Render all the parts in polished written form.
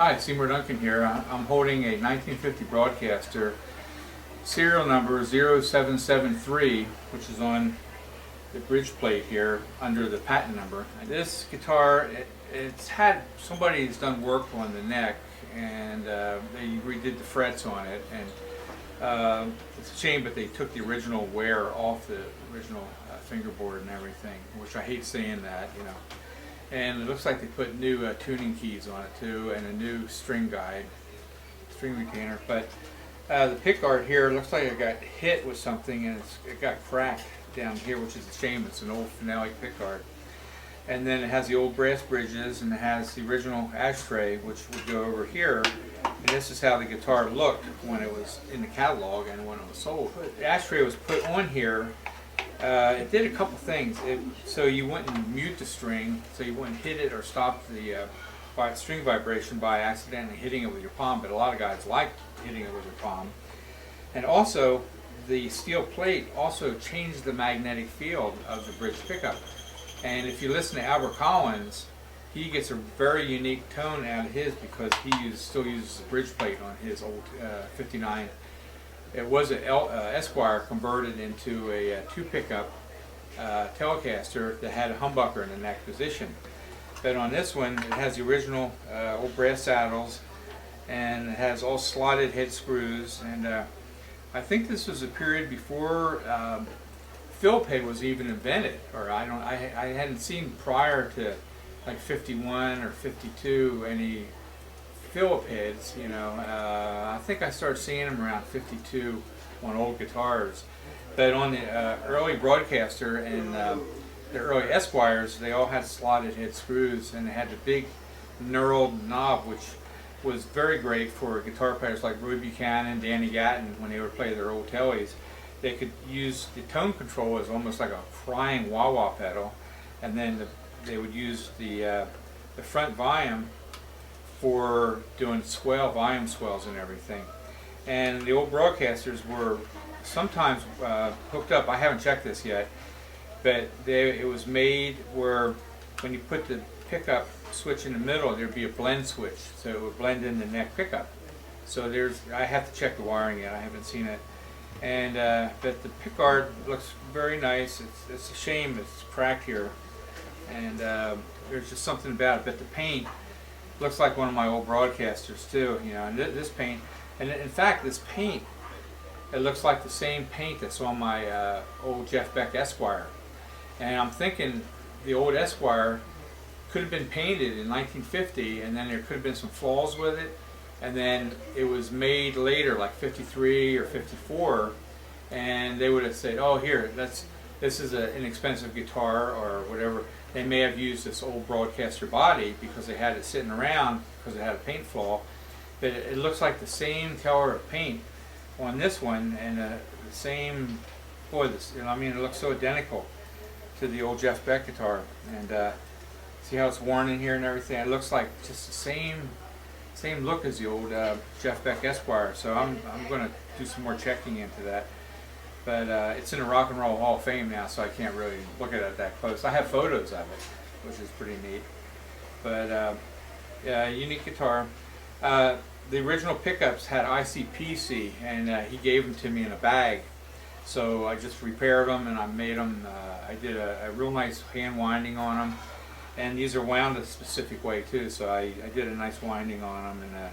Hi, Seymour Duncan here. I'm holding a 1950 Broadcaster, serial number 0773, which is on the bridge plate here under the patent number. This guitar, it's had somebody's done work on the neck, and they redid the frets on it, and it's a shame, but they took the original wear off the original fingerboard and everything, which I hate saying that, you know. And it looks like they put new tuning keys on it too, and a new string guide, string retainer. But the pickguard here looks like it got hit with something, and it got cracked down here, which is a shame. It's an old phenolic pickguard. And then it has the old brass bridges, and it has the original ashtray, which would go over here. And this is how the guitar looked when it was in the catalog and when it was sold. The ashtray was put on here. It did a couple things. So you wouldn't mute the string, so you wouldn't hit it or stop the string vibration by accidentally hitting it with your palm, but a lot of guys like hitting it with their palm. And also, the steel plate also changed the magnetic field of the bridge pickup. And if you listen to Albert Collins, he gets a very unique tone out of his because he still uses the bridge plate on his old 59. It was an Esquire converted into a two pickup Telecaster that had a humbucker in the neck position. But on this one, it has the original old brass saddles, and it has all slotted head screws. And I think this was a period before Phillip head was even invented, or I hadn't seen prior to like 51 or 52 any Phillip heads, you know. I think I started seeing them around 52 on old guitars. But on the early Broadcaster and the early Esquires, they all had slotted head screws, and they had the big knurled knob, which was very great for guitar players like Roy Buchanan, Danny Gatton, when they would play their old tellies. They could use the tone control as almost like a crying wah-wah pedal, and then they would use the front volume for doing volume swells and everything. And the old Broadcasters were sometimes hooked up. I haven't checked this yet, but it was made where when you put the pickup switch in the middle, there'd be a blend switch, so it would blend in the neck pickup. So I have to check the wiring yet. I haven't seen it. And but the pickguard looks very nice. It's a shame it's cracked here, and there's just something about it. But the paint looks like one of my old Broadcasters too, you know. And this paint, and in fact, this paint, it looks like the same paint that's on my old Jeff Beck Esquire. And I'm thinking the old Esquire could have been painted in 1950, and then there could have been some flaws with it, and then it was made later, like 53 or 54, and they would have said, "Oh, here, this is an inexpensive guitar," or whatever. They may have used this old Broadcaster body because they had it sitting around because it had a paint flaw. But it looks like the same color of paint on this one, and the same. Boy, I mean, it looks so identical to the old Jeff Beck guitar. And see how it's worn in here and everything. It looks like just the same look as the old Jeff Beck Esquire. So I'm going to do some more checking into that. But it's in the Rock and Roll Hall of Fame now, so I can't really look at it that close. I have photos of it, which is pretty neat. But yeah, unique guitar. The original pickups had ICPC, and he gave them to me in a bag. So I just repaired them, and I made them. I did a real nice hand winding on them. And these are wound a specific way too, so I did a nice winding on them,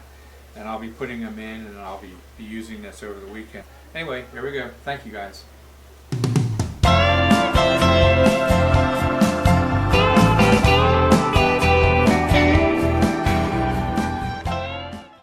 and I'll be putting them in, and I'll be using this over the weekend. Anyway, there we go. Thank you guys.